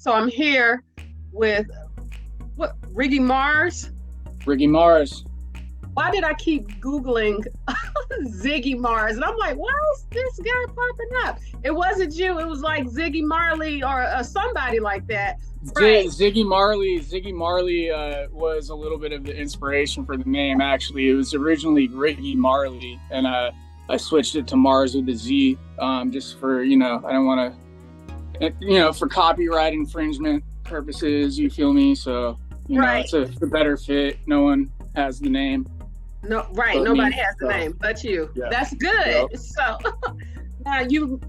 So I'm here with Riggy Marz. Riggy Marz. Why did I keep Googling Ziggy Marz? And I'm like, why is this guy popping up? It wasn't you. It was like Ziggy Marley or somebody like that. Right. Ziggy Marley was a little bit of the inspiration for the name, actually. It was originally Riggy Marley, and I switched it to Marz with a Z, just for, I don't want to, for copyright infringement purposes, you feel me? So, right. It's a better fit. No one has the name. No, right. Nobody has the name but you. Yeah. That's good. Yep. So now you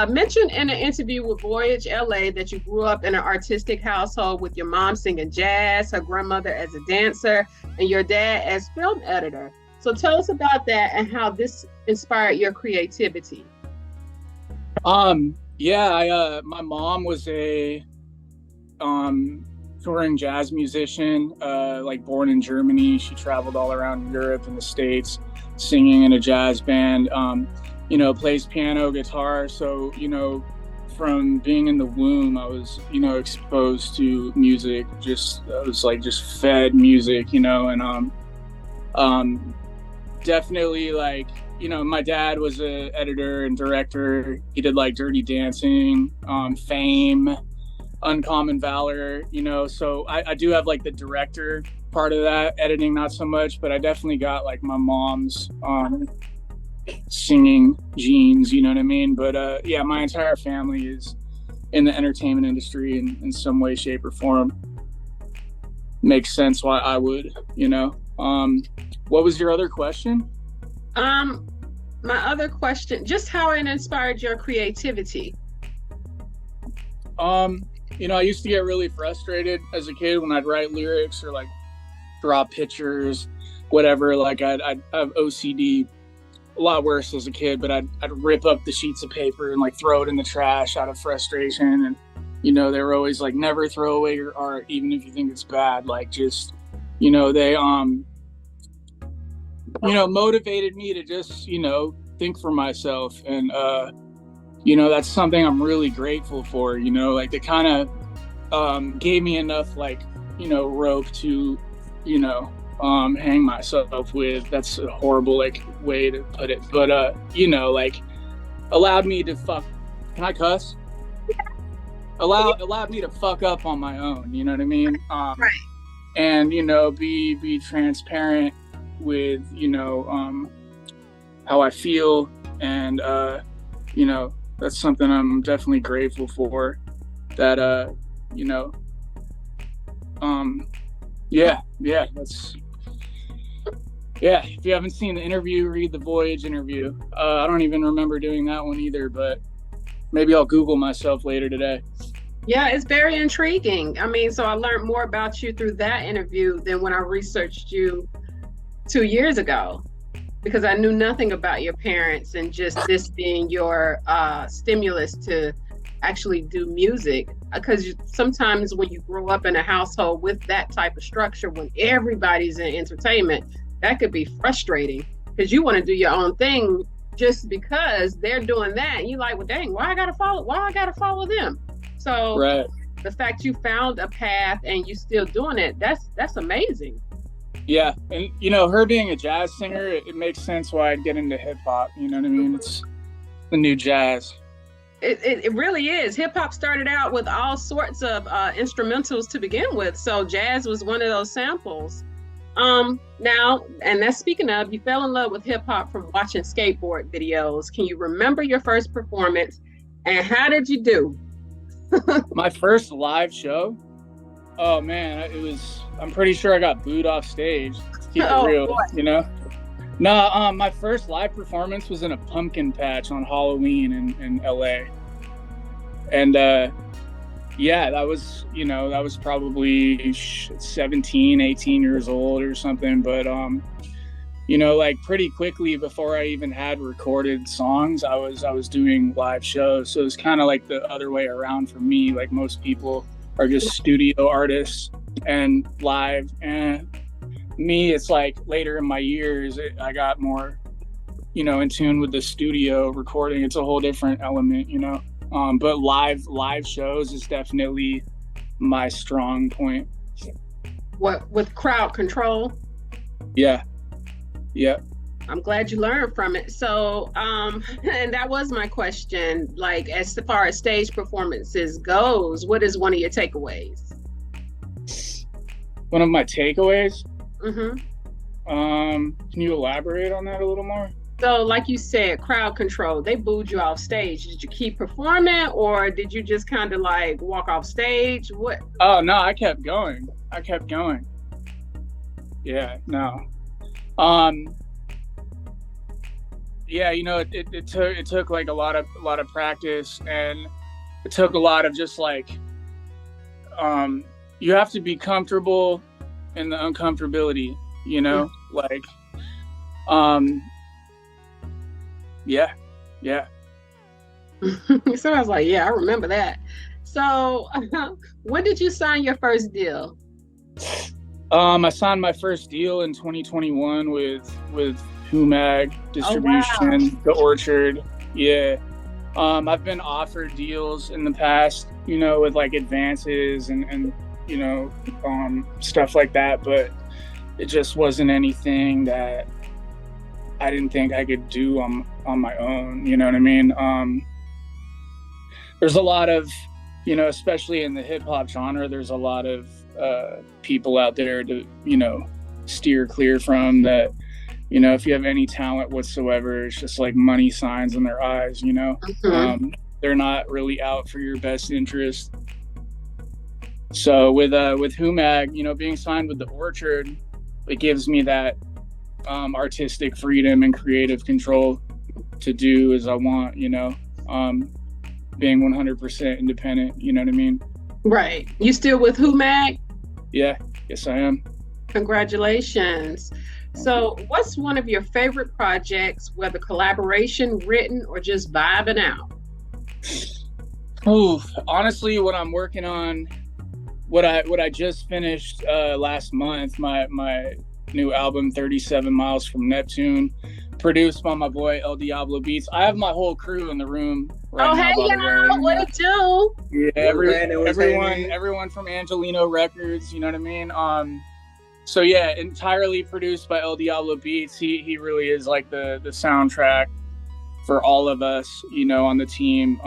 mentioned in an interview with Voyage LA that you grew up in an artistic household with your mom singing jazz, her grandmother as a dancer, and your dad as film editor. So tell us about that and how this inspired your creativity. My mom was a touring jazz musician, born in Germany. She traveled all around Europe and the States singing in a jazz band, plays piano, guitar. So, from being in the womb, I was, exposed to music. I was just fed music, and definitely my dad was an editor and director. He did Dirty Dancing, Fame, Uncommon Valor, so I do have the director part of that, editing not so much, but I definitely got my mom's singing genes, you know what I mean? But my entire family is in the entertainment industry in some way, shape, or form. Makes sense why I would, What was your other question? My other question, just how it inspired your creativity. I used to get really frustrated as a kid when I'd write lyrics or draw pictures, whatever. I'd have OCD, a lot worse as a kid, but I'd rip up the sheets of paper and throw it in the trash out of frustration. And, they were always never throw away your art, even if you think it's bad. They, motivated me to just, think for myself. And, that's something I'm really grateful for, they kind of gave me enough rope to, hang myself with. That's a horrible way to put it. But, allowed me to can I cuss? Allowed me to fuck up on my own, you know what I mean? Right. And, be transparent with, how I feel. And, that's something I'm definitely grateful for, that, if you haven't seen the interview, read the Voyage interview. I don't even remember doing that one either, but maybe I'll Google myself later today. Yeah, it's very intriguing. I mean, so I learned more about you through that interview than when I researched you 2 years ago, because I knew nothing about your parents, and just this being your stimulus to actually do music. Because sometimes when you grow up in a household with that type of structure, when everybody's in entertainment, that could be frustrating, because you want to do your own thing just because they're doing that. And you're like, well, dang, why I gotta follow them? So right. The fact you found a path and you still doing it, that's amazing. Yeah, and her being a jazz singer, it makes sense why I'd get into hip hop. You know what I mean? It's the new jazz. It really is. Hip hop started out with all sorts of instrumentals to begin with, so jazz was one of those samples. Now, and that's speaking of, you fell in love with hip hop from watching skateboard videos. Can you remember your first performance, and how did you do? My first live show? Oh man, I'm pretty sure I got booed off stage, to keep it real, boy. No, my first live performance was in a pumpkin patch on Halloween in LA. And that was probably 17, 18 years old or something. But, pretty quickly before I even had recorded songs, I was doing live shows. So it was kind of the other way around for me. Most people are just studio artists and live, and me, it's later in my years, I got more, in tune with the studio recording. It's a whole different element, But live shows is definitely my strong point. What with crowd control? Yeah. I'm glad you learned from it. So, and that was my question. Like, as far as stage performances goes, what is one of your takeaways? One of my takeaways? Mm-hmm. Can you elaborate on that a little more? So, like you said, crowd control, they booed you off stage. Did you keep performing, or did you just kind of like walk off stage? What? Oh, no, I kept going. Yeah, no. Yeah, you know, it took like a lot of practice, and it took a lot of just like, you have to be comfortable in the uncomfortability, you know, like, yeah. So I was like, yeah, I remember that. So, when did you sign your first deal? I signed my first deal in 2021 with Humag Distribution, Oh, wow. The Orchard. Yeah. I've been offered deals in the past, you know, with like advances and you know, stuff like that, but it just wasn't anything that I didn't think I could do on my own. You know what I mean? There's a lot of, you know, especially in the hip hop genre, there's a lot of people out there to, you know, steer clear from that. You know, if you have any talent whatsoever, it's just like money signs in their eyes, you know. Mm-hmm. They're not really out for your best interest. So with Humag, you know, being signed with The Orchard, it gives me that artistic freedom and creative control to do as I want, you know, being 100% independent, you know what I mean? Right. You still with Humag? Yeah, yes I am. Congratulations. So, what's one of your favorite projects, whether collaboration, written, or just vibing out? Ooh, honestly, what I'm working on, what I just finished last month, my new album, 37 Miles from Neptune, produced by my boy El Diablo Beats. I have my whole crew in the room right now. Hey, y'all, what it do? Yeah, everyone from Angelino Records, you know what I mean? So yeah, entirely produced by El Diablo Beats. He really is like the soundtrack for all of us, you know, on the team.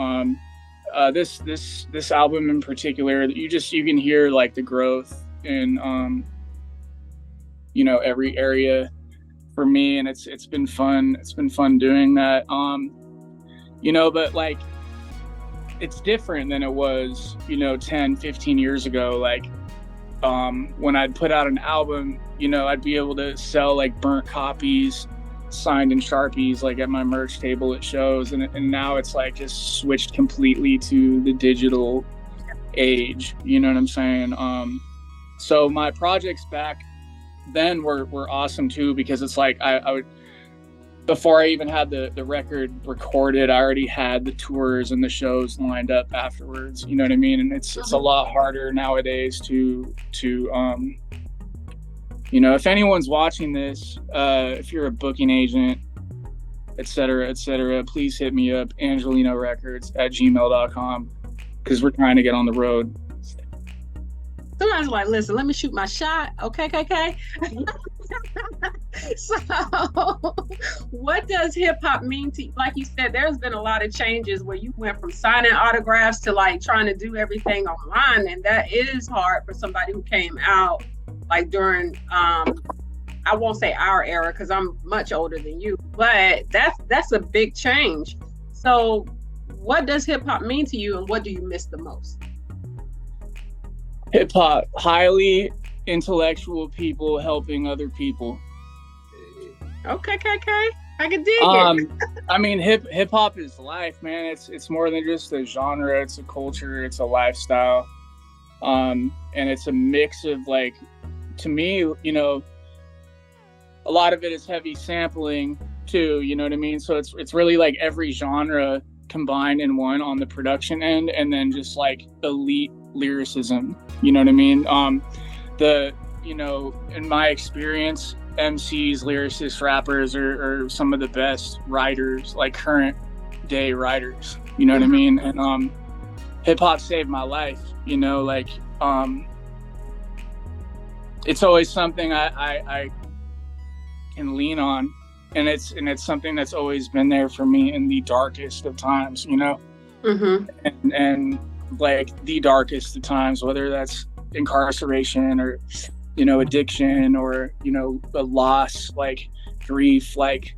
This album in particular, you can hear like the growth in you know, every area for me, and it's been fun. It's been fun doing that. You know, but like it's different than it was, you know, 10, 15 years ago. Like when I'd put out an album, you know, I'd be able to sell like burnt copies signed in Sharpies, like at my merch table at shows. And now it's like just switched completely to the digital age. You know what I'm saying? So my projects back then were awesome too, because it's like I would, before I even had the record recorded, I already had the tours and the shows lined up afterwards. You know what I mean? And it's a lot harder nowadays to you know, if anyone's watching this, if you're a booking agent, et cetera, please hit me up, angelinorecords@gmail.com, because we're trying to get on the road. Somebody's like, listen, let me shoot my shot. Okay. So, what does hip hop mean to you? Like you said, there's been a lot of changes where you went from signing autographs to like trying to do everything online. And that is hard for somebody who came out like during, I won't say our era because I'm much older than you, but that's a big change. So what does hip hop mean to you, and what do you miss the most? Hip hop, highly intellectual people helping other people. Okay. I can dig it. I mean, hip hop is life, man. It's more than just a genre. It's a culture. It's a lifestyle. And it's a mix of like, to me, you know, a lot of it is heavy sampling too. You know what I mean? So it's really like every genre combined in one on the production end, and then just like elite lyricism. You know what I mean? You know, in my experience, MCs, lyricists, rappers are some of the best writers, like current day writers. You know what I mean? And hip hop saved my life, you know, like it's always something I can lean on, and it's something that's always been there for me in the darkest of times, you know. And like the darkest of times, whether that's incarceration or, you know, addiction or, you know, a loss, like grief, like,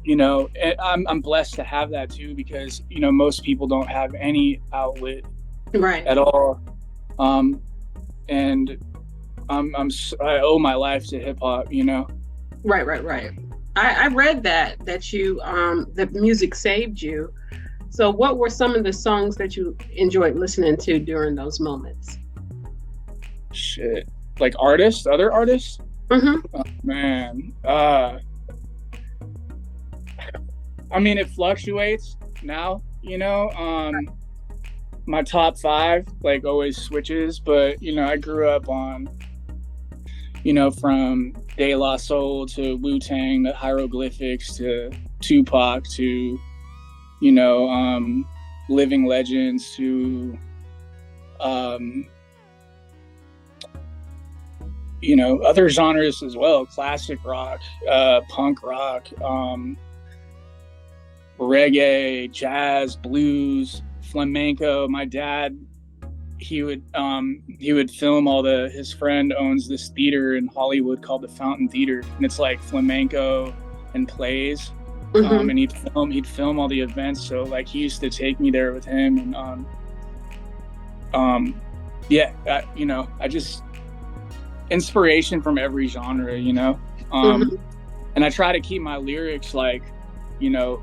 you know, I'm blessed to have that too, because, you know, most people don't have any outlet at all. And I owe my life to hip hop, you know? Right. I read that you, that music saved you. So what were some of the songs that you enjoyed listening to during those moments? Shit. Like artists, other artists? Oh, man. I mean, it fluctuates now, you know? My top 5 like always switches, but, you know, I grew up on, you know, from De La Soul to Wu-Tang to Hieroglyphics to Tupac to, you know, Living Legends to, you know, other genres as well, classic rock, punk rock, reggae, jazz, blues, flamenco. My dad, he would film his friend owns this theater in Hollywood called the Fountain Theater, and it's like flamenco and plays. And he'd film all the events. So like he used to take me there with him, and you know, I just inspiration from every genre, you know. And I try to keep my lyrics like, you know,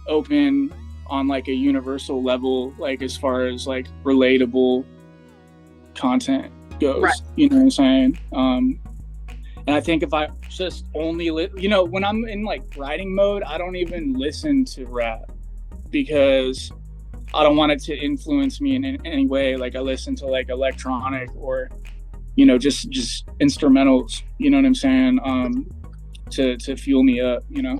open on like a universal level, like as far as like relatable content goes, you know what I'm saying? And I think if I just only, you know, when I'm in like writing mode, I don't even listen to rap because I don't want it to influence me in any way. Like I listen to like electronic or, you know, just instrumentals, you know what I'm saying? To fuel me up, you know?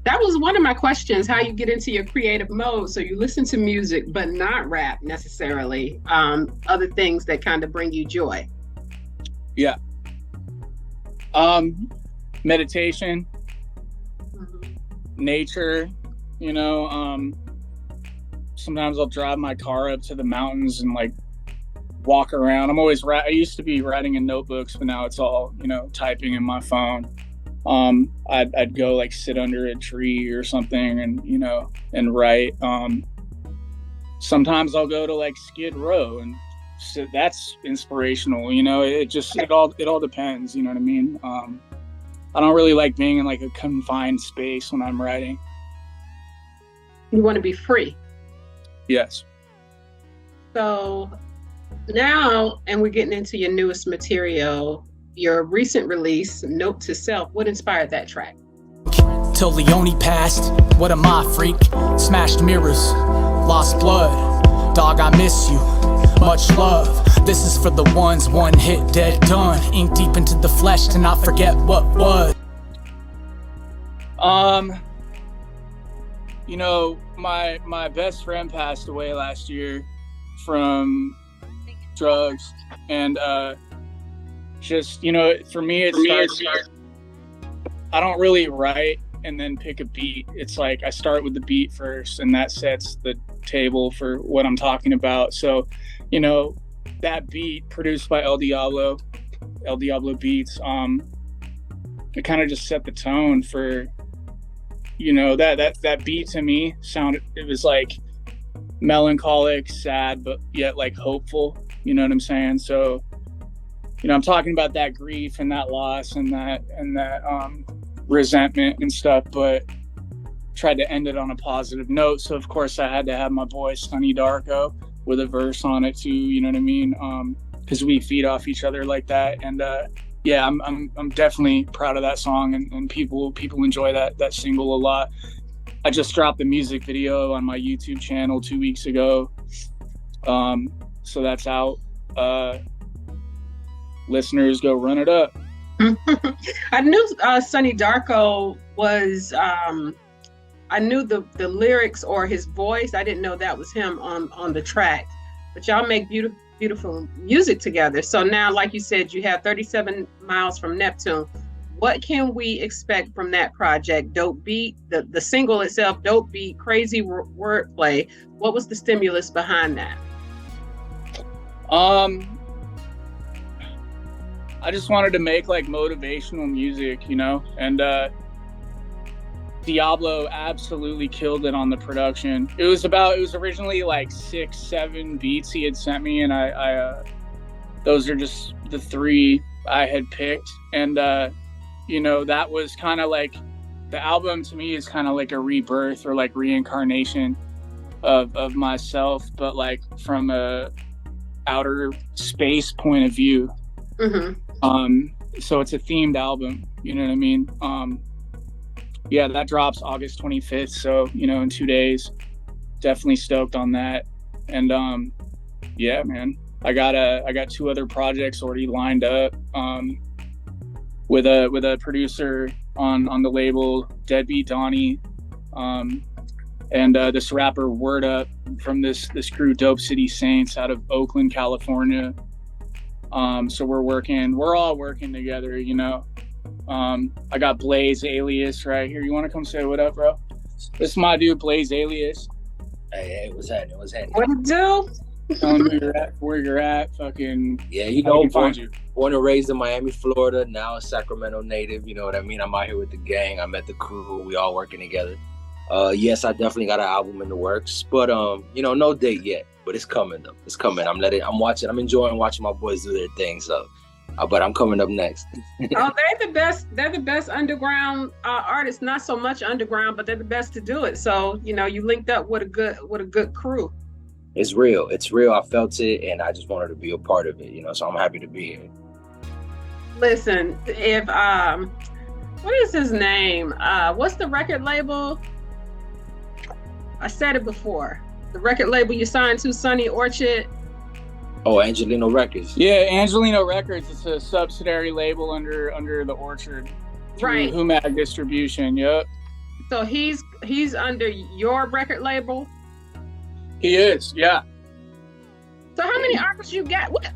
That was one of my questions, how you get into your creative mode. So you listen to music, but not rap necessarily, other things that kind of bring you joy. Yeah. Meditation, nature, you know, sometimes I'll drive my car up to the mountains and like walk around. I used to be writing in notebooks, but now it's all, you know, typing in my phone. I'd go like sit under a tree or something and, you know, and write. Sometimes I'll go to like Skid Row, and so that's inspirational, you know. It all depends, you know what I mean? I don't really like being in like a confined space when I'm writing. You want to be free. Yes. So now, and we're getting into your newest material, your recent release, Note to Self. What inspired that track? Till Leone passed, what am I, freak? Smashed mirrors, lost blood. Dog, I miss you, much love. This is for the ones, one hit, dead, done. Ink deep into the flesh to not forget what was. You know, my best friend passed away last year from drugs, and just, you know, for me it starts, I don't really write and then pick a beat. It's like I start with the beat first, and that sets the table for what I'm talking about. So, you know, that beat produced by El Diablo Beats, it kind of just set the tone for, you know, that beat to me sounded, it was like melancholic, sad, but yet like hopeful, you know what I'm saying? So, you know, I'm talking about that grief and that loss and that resentment and stuff, but tried to end it on a positive note. So of course I had to have my boy Sonny Darko with a verse on it too, you know what I mean? Because we feed off each other like that. And yeah, I'm definitely proud of that song, and people enjoy that single a lot. I just dropped the music video on my YouTube channel 2 weeks ago. So that's out. Listeners, go run it up. I knew Sonny Darko was I knew the lyrics or his voice. I didn't know that was him on the track. But y'all make beautiful music together. So now, like you said, you have 37 Miles from Neptune. What can we expect from that project? Dope beat, the single itself, dope beat, crazy wordplay. What was the stimulus behind that? I just wanted to make like motivational music, you know, and Diablo absolutely killed it on the production. It was originally like 6-7 beats he had sent me, and I those are just the 3 I had picked, and you know, that was kind of like, the album to me is kind of like a rebirth or like reincarnation of myself, but like from a outer space point of view. So it's a themed album, you know what I mean? Yeah, that drops August 25th, so you know, in 2 days. Definitely stoked on that. And yeah, man, I got 2 other projects already lined up with a producer on the label, Deadbeat Donnie, and this rapper Word Up from this crew, Dope City Saints, out of Oakland, California. So we're all working together, you know. I got Blaze Alias right here. You want to come say what up, bro? This is my dude, Blaze Alias. Hey, what's happening? What it do? Telling me where you're at. Fucking yeah, you know, find you. Born and raised in Miami, Florida. Now a Sacramento native. You know what I mean? I'm out here with the gang. I met the crew. We all working together. Yes, I definitely got an album in the works, but you know, no date yet. But it's coming though. It's coming. I'm enjoying watching my boys do their thing. So, but I'm coming up next. Oh, they're the best. They're the best underground artists. Not so much underground, but they're the best to do it. So, you know, you linked up with a good crew. It's real. It's real. I felt it, and I just wanted to be a part of it. You know, so I'm happy to be here. Listen, if what is his name? What's the record label? I said it before. The record label you signed to, Sunny Orchard. Oh, Angelino Records. Yeah, Angelino Records. It's a subsidiary label under the Orchard. Right. Humag Distribution. Yep. So he's under your record label. He is. Yeah. So how many artists you got? What?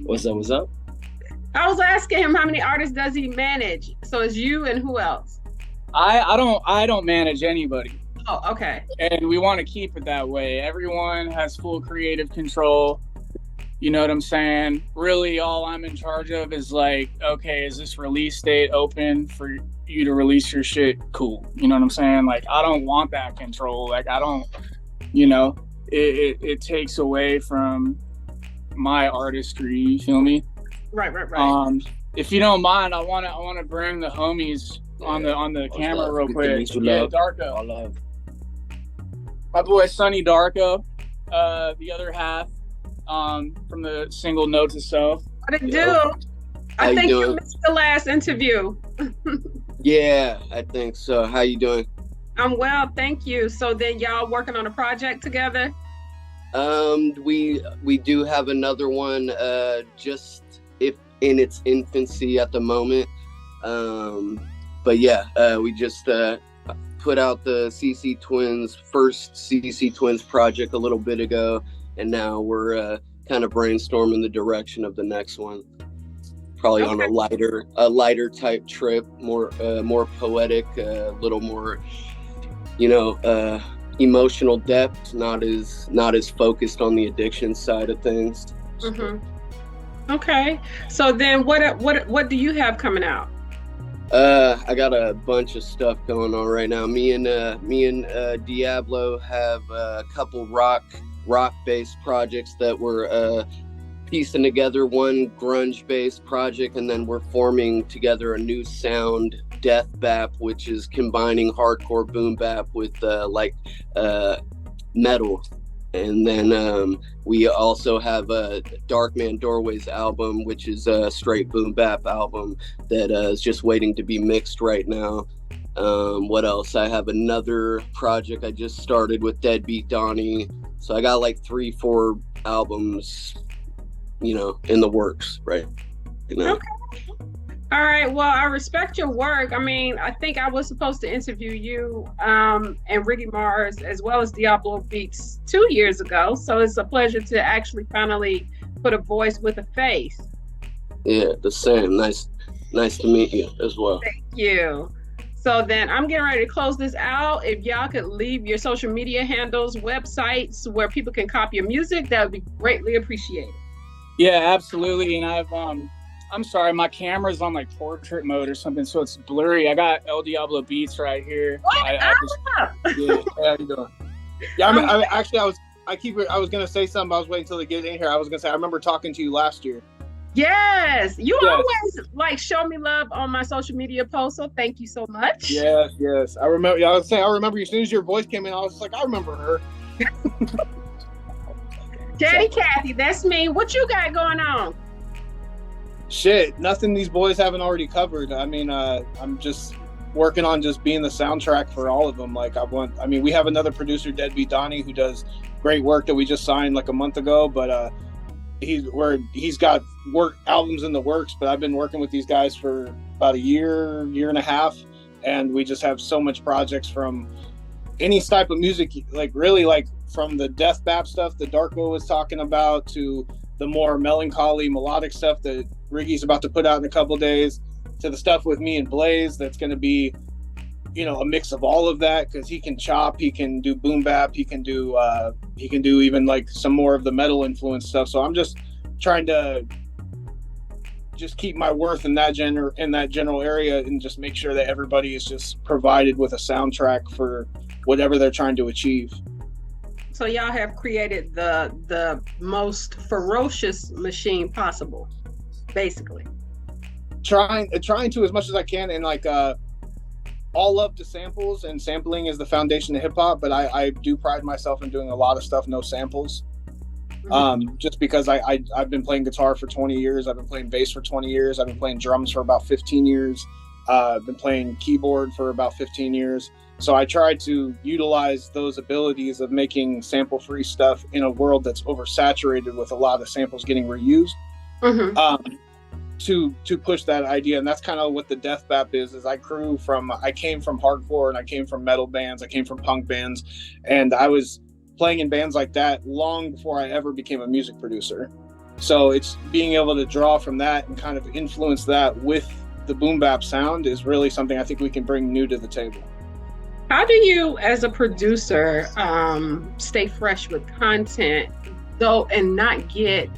What's up? I was asking him how many artists does he manage. So it's you and who else? I don't manage anybody. Oh, okay. And we want to keep it that way. Everyone has full creative control. You know what I'm saying? Really, all I'm in charge of is like, okay, is this release date open for you to release your shit? Cool. You know what I'm saying? Like, I don't want that control. Like, I don't, you know, it takes away from my artistry. You feel me? Right. If you don't mind, I wanna bring the homies on the camera real quick. Yeah, Darko. All love. My boy Sonny Darko, the other half, from the single Note to Self. What it do? I think you missed the last interview. Yeah, I think so. How you doing? I'm well, thank you. So then y'all working on a project together? We do have another one, just if in its infancy at the moment. But yeah, we just put out the first CC Twins project a little bit ago, and now we're kind of brainstorming the direction of the next one. Probably on a lighter type trip, more poetic, a little more, you know, emotional depth, not as focused on the addiction side of things. Mm-hmm. Okay, so then what do you have coming out? I got a bunch of stuff going on right now. Me and Diablo have a couple rock-based projects that we're piecing together. One grunge-based project, and then we're forming together a new sound, death bap, which is combining hardcore boom bap with metal. And then we also have a Darkman Doorways album, which is a straight boom bap album that is just waiting to be mixed right now. What else? I have another project I just started with Deadbeat Donnie. So I got like 3-4 albums, you know, in the works, right? You know? Okay. All right. Well, I respect your work. I mean, I think I was supposed to interview you and Riggy Marz as well as Diablo Beats 2 years ago. So it's a pleasure to actually finally put a voice with a face. Yeah, the same. Nice to meet you as well. Thank you. So then I'm getting ready to close this out. If y'all could leave your social media handles, websites where people can copy your music, that would be greatly appreciated. Yeah, absolutely. And I'm sorry, my camera's on like portrait mode or something, so it's blurry. I got El Diablo Beats right here. What? Yeah, how you doing? Yeah, I was gonna say something. I was waiting until they get in here. I was gonna say I remember talking to you last year. Yes, you always like show me love on my social media posts, so thank you so much. Yes. I remember. Yeah, I was saying I remember you as soon as your voice came in. I was just like, I remember her. Daddy Kathy, that's me. What you got going on? Shit, nothing these boys haven't already covered. I mean, I'm just working on just being the soundtrack for all of them. Like we have another producer, Deadbeat Donnie, who does great work that we just signed like a month ago, but he's got work albums in the works. But I've been working with these guys for about a year and a half, and we just have so much projects from any type of music, like really like from the death bap stuff that Darko was talking about to the more melancholy melodic stuff that Riggy's about to put out in a couple days, to the stuff with me and Blaze that's going to be, a mix of all of that, because he can chop, he can do boom bap, he can do even like some more of the metal influence stuff. So I'm just trying to just keep my worth in that general area and just make sure that everybody is just provided with a soundtrack for whatever they're trying to achieve. So y'all have created the most ferocious machine possible, basically. Trying to as much as I can, and like all love to samples, and sampling is the foundation of hip hop. But I do pride myself in doing a lot of stuff no samples. Mm-hmm. Just because I've been playing guitar for 20 years, I've been playing bass for 20 years, I've been playing drums for about 15 years, I've been playing keyboard for about 15 years. So I try to utilize those abilities of making sample-free stuff in a world that's oversaturated with a lot of samples getting reused, to push that idea. And that's kind of what the death bap is I came from hardcore, and I came from metal bands, I came from punk bands, and I was playing in bands like that long before I ever became a music producer. So it's being able to draw from that and kind of influence that with the boom bap sound is really something I think we can bring new to the table. How do you, as a producer, stay fresh with content, though, and not get,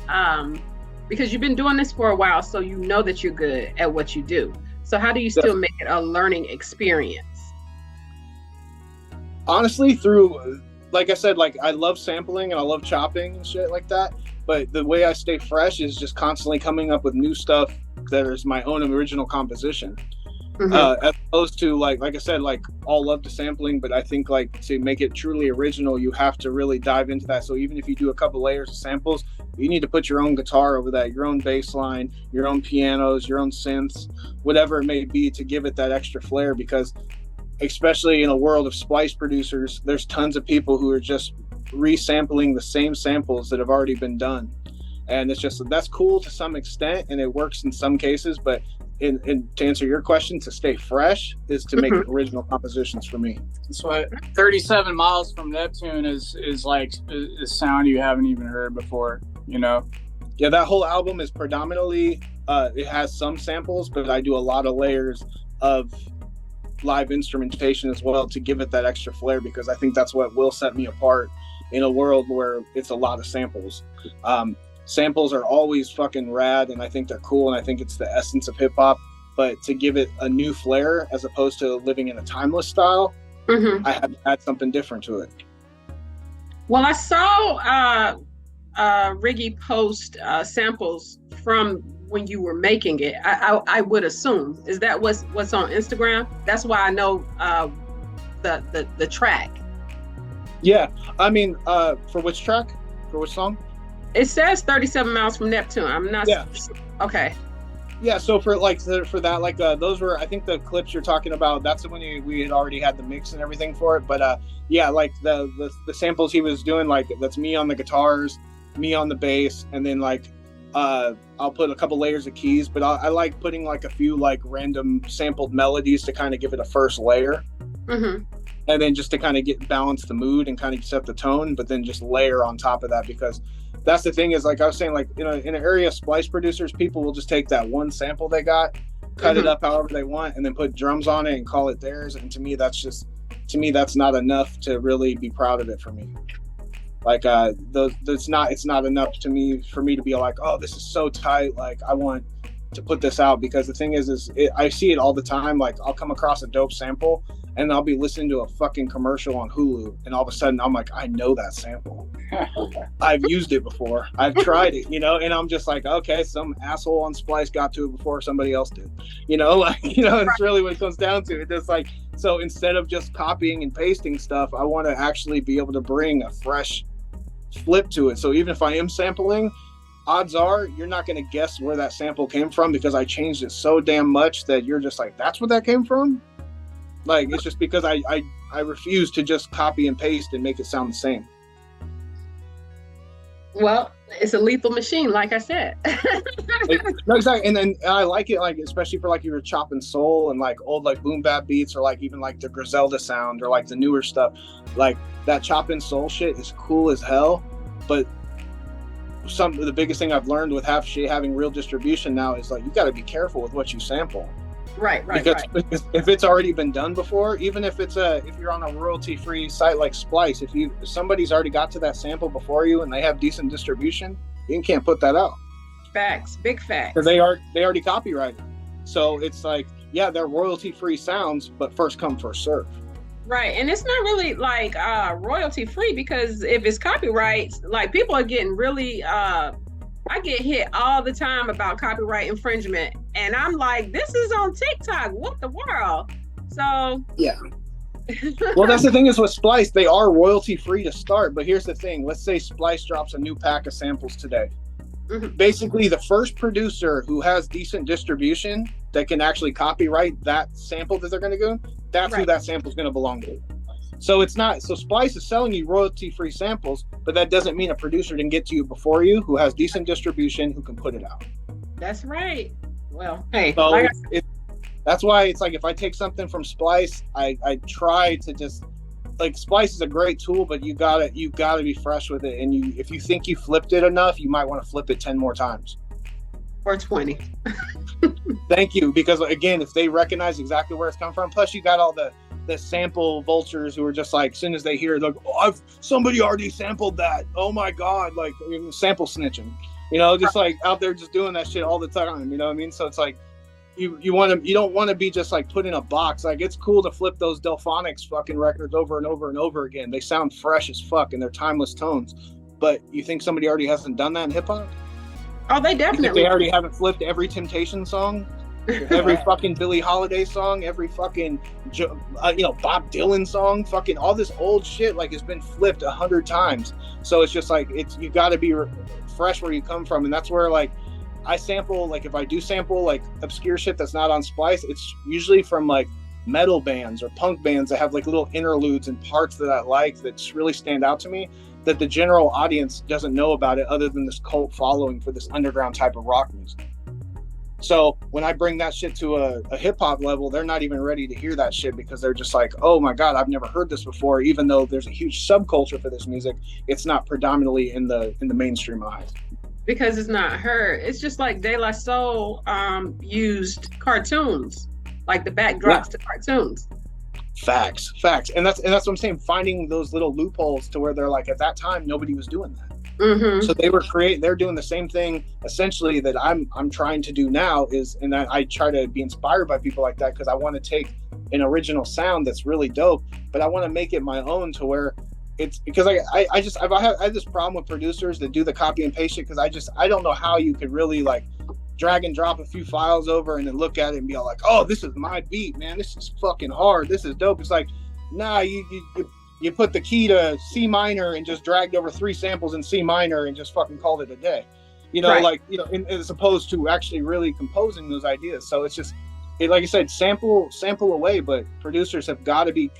because you've been doing this for a while, so you know that you're good at what you do. So how do you still make it a learning experience? Honestly, through, like I said, like I love sampling and I love chopping and shit like that. But the way I stay fresh is just constantly coming up with new stuff that is my own original composition. As opposed to like I said, like all love to sampling, but I think like to make it truly original, you have to really dive into that. So even if you do a couple layers of samples, you need to put your own guitar over that, your own bass line, your own pianos, your own synths, whatever it may be, to give it that extra flair. Because especially in a world of splice producers, there's tons of people who are just resampling the same samples that have already been done. And it's just, that's cool to some extent, and it works in some cases, but to answer your question, to stay fresh is to make original compositions for me. That's why 37 Miles from Neptune is like a sound you haven't even heard before, Yeah, that whole album is predominantly, it has some samples, but I do a lot of layers of live instrumentation as well to give it that extra flair, because I think that's what will set me apart in a world where it's a lot of samples. Samples are always fucking rad, and I think they're cool, and I think it's the essence of hip hop. But to give it a new flair, as opposed to living in a timeless style, I had to add something different to it. Well, I saw Riggy post samples from when you were making it. I would assume, is that what's on Instagram? That's why I know the track. Yeah, I mean, for which track? For which song? It says 37 Miles from Neptune. I'm not. Yeah. Okay. Yeah. So for that, like those were, I think the clips you're talking about, that's when we had already had the mix and everything for it. But yeah, like the samples he was doing, like that's me on the guitars, me on the bass, and then like I'll put a couple layers of keys, but I like putting like a few like random sampled melodies to kind of give it a first layer. Mm-hmm. And then just to kind of balance the mood and kind of set the tone, but then just layer on top of that, because that's the thing is, like I was saying, like, in an area of splice producers, people will just take that one sample they got, cut it up however they want, and then put drums on it and call it theirs. And to me, that's not enough to really be proud of it for me. Like, it's not enough to me for me to be like, oh, this is so tight. Like, I want to put this out, because the thing is I see it all the time. Like, I'll come across a dope sample and I'll be listening to a fucking commercial on Hulu, and all of a sudden I'm like, I know that sample. I've used it before. I've tried it, and I'm just like, okay, some asshole on Splice got to it before somebody else did. It's really what it comes down to. It's just like, so instead of just copying and pasting stuff, I want to actually be able to bring a fresh flip to it. So even if I am sampling, odds are you're not going to guess where that sample came from, because I changed it so damn much that you're just like, that's where that came from. Like, it's just because I refuse to just copy and paste and make it sound the same. Well, it's a lethal machine, like I said. No, exactly. And I like it, like, especially for like you're chopping soul and like old like boom bap beats, or like even like the Griselda sound, or like the newer stuff. Like, that chopping soul shit is cool as hell. But the biggest thing I've learned with having real distribution now is, like, you got to be careful with what you sample. Right. Because if it's already been done before, even if if you're on a royalty-free site like Splice, if somebody's already got to that sample before you and they have decent distribution, you can't put that out. Facts, big facts. Because they already copyrighted. So it's like, yeah, they're royalty-free sounds, but first come, first serve. Right, and it's not really like royalty-free, because if it's copyright, like, people are getting really I get hit all the time about copyright infringement, and I'm like, this is on TikTok. What the world? So yeah. Well, that's the thing is with Splice, they are royalty free to start. But here's the thing: let's say Splice drops a new pack of samples today. Mm-hmm. Basically, the first producer who has decent distribution that can actually copyright that sample that they're going to go, that's who that sample is going to belong to. So it's not, so Splice is selling you royalty-free samples, but that doesn't mean a producer didn't get to you before you, who has decent distribution, who can put it out. That's right. Well, hey, so that's why it's like, if I take something from Splice, I try to just, like, Splice is a great tool, but you gotta be fresh with it. And if you think you flipped it enough, you might want to flip it 10 more times. Or 20. Thank you, because again, if they recognize exactly where it's come from, plus you got all the sample vultures who are just like, as soon as they hear it, like, oh, somebody already sampled that. Oh my God, like, sample snitching, just like out there just doing that shit all the time. You know what I mean? So it's like, you don't want to be just like put in a box. Like, it's cool to flip those Delphonics fucking records over and over and over again. They sound fresh as fuck and they're timeless tones. But you think somebody already hasn't done that in hip hop? Oh, they definitely. They already haven't flipped every Temptation song, every fucking Billie Holiday song, every fucking Bob Dylan song, fucking all this old shit like has been flipped 100 times. So it's just like, you got to be fresh where you come from, and that's where, like, I sample, like, if I do sample like obscure shit that's not on Splice, it's usually from like metal bands or punk bands that have like little interludes and parts that I like that really stand out to me, that the general audience doesn't know about it, other than this cult following for this underground type of rock music. So when I bring that shit to a hip hop level, they're not even ready to hear that shit, because they're just like, oh my God, I've never heard this before. Even though there's a huge subculture for this music, it's not predominantly in the mainstream eyes. Because it's not heard. It's just like De La Soul used cartoons, like the backdrops to cartoons. Facts. And that's what I'm saying, finding those little loopholes to where they're like, at that time nobody was doing that. Mm-hmm. So they're doing the same thing essentially that I'm trying to do now, and I try to be inspired by people like that, because I want to take an original sound that's really dope, but I want to make it my own, to where it's, because I have this problem with producers that do the copy and paste shit, because I don't know how you could really like drag and drop a few files over and then look at it and be all like, oh, this is my beat, man, this is fucking hard, this is dope. It's like, nah, you put the key to C minor and just dragged over 3 samples in C minor and just fucking called it a day, right. Like, as opposed to actually really composing those ideas. So it's just, like I said, sample away, but producers have got to be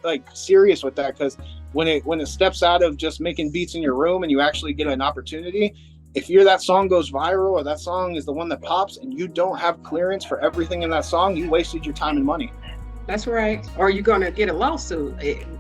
like serious with that, because when it steps out of just making beats in your room and you actually get an opportunity, if that song goes viral or that song is the one that pops and you don't have clearance for everything in that song, you wasted your time and money. That's right. Or you're going to get a lawsuit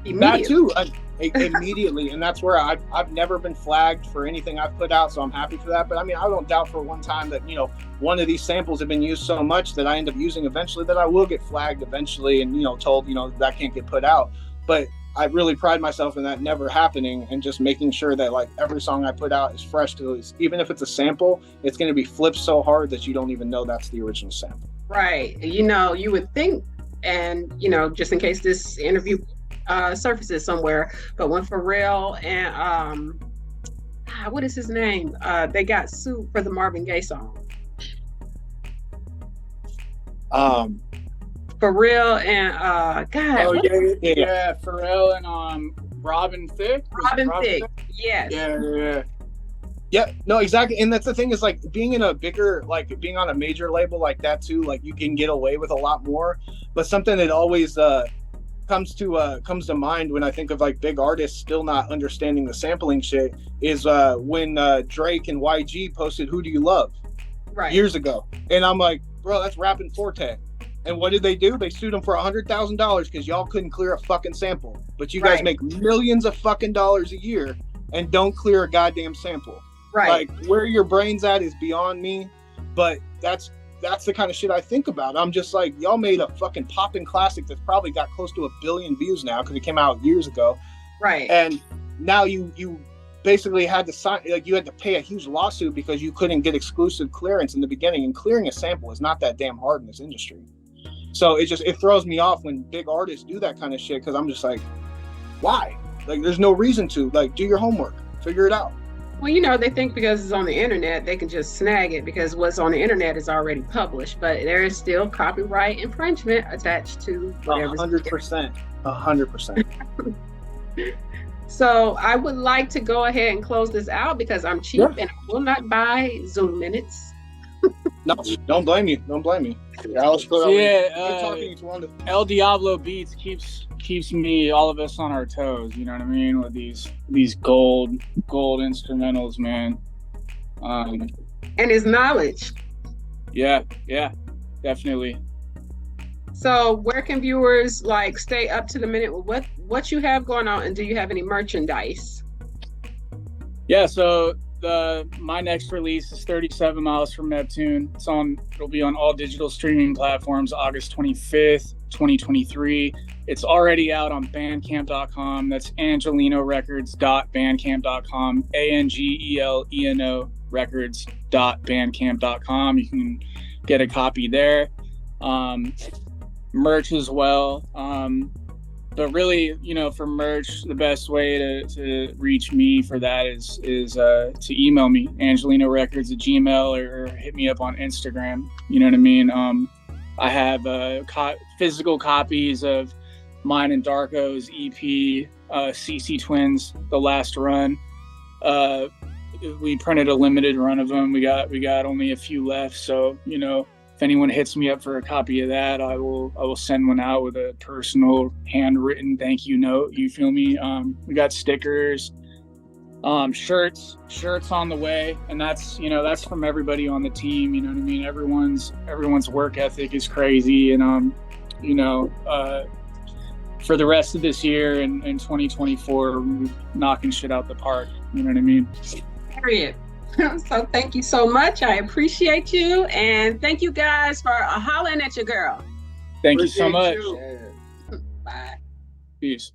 immediately. That too, immediately. And that's where I've never been flagged for anything I've put out, so I'm happy for that. But I mean, I don't doubt for one time that, you know, one of these samples have been used so much that I end up using eventually that I will get flagged eventually and, you know, told, you know, that can't get put out. But I really pride myself in that never happening and just making sure that like every song I put out is fresh to even if it's a sample, it's going to be flipped so hard that you don't even know that's the original sample. Right. You know, you would think, and, you know, just in case this interview surfaces somewhere, but when Pharrell and what is his name? They got sued for the Marvin Gaye song. Pharrell and God. Oh yeah, Pharrell and Robin Thicke. Robin Thicke. Yes. Yeah, no, exactly. And that's the thing is like being in a bigger, like being on a major label like that too, like you can get away with a lot more. But something that always comes to mind when I think of like big artists still not understanding the sampling shit is when Drake and YG posted "Who Do You Love" years ago. And I'm like, bro, that's Rappin' Forte. And what did they do? They sued him for $100,000 because y'all couldn't clear a fucking sample. But you guys make millions of fucking dollars a year and don't clear a goddamn sample. Right. Like where your brain's at is beyond me. But that's the kind of shit I think about. I'm just like, y'all made a fucking poppin' classic that's probably got close to 1 billion views now because it came out years ago. Right. And now you basically had to sign, like you had to pay a huge lawsuit because you couldn't get exclusive clearance in the beginning. And clearing a sample is not that damn hard in this industry. So it throws me off when big artists do that kind of shit because I'm just like, why? Like, there's no reason to. Like, do your homework, figure it out. Well, you know, they think because it's on the internet, they can just snag it because what's on the internet is already published. But there is still copyright infringement attached to whatever. 100%. 100%. So I would like to go ahead and close this out because I'm cheap and I will not buy Zoom minutes. No, don't blame me. Don't blame me. El Diablo Beats keeps me, all of us on our toes. You know what I mean? With these gold instrumentals, man. And his knowledge. Yeah, definitely. So where can viewers like stay up to the minute with what you have going on, and do you have any merchandise? Yeah, so my next release is 37 Miles from Neptune. It'll be on all digital streaming platforms August 25th, 2023. It's already out on bandcamp.com. That's angelinorecords.bandcamp.com, ANGELENO records.bandcamp.com. You can get a copy there. Merch as well. But really, you know, for merch, the best way to reach me for that is to email me, angelinorecords@gmail, or hit me up on Instagram. You know what I mean? I have physical copies of mine and Darko's EP, CC Twins, The Last Run. We printed a limited run of them. We got only a few left, so you know, if anyone hits me up for a copy of that, I will send one out with a personal handwritten thank you note. You feel me? We got stickers, shirts on the way, and that's from everybody on the team. You know what I mean? Everyone's work ethic is crazy, and for the rest of this year and 2024, we're knocking shit out the park. You know what I mean? Period. So thank you so much. I appreciate you. And thank you guys for hollering at your girl. Thank you so much. Bye. Peace.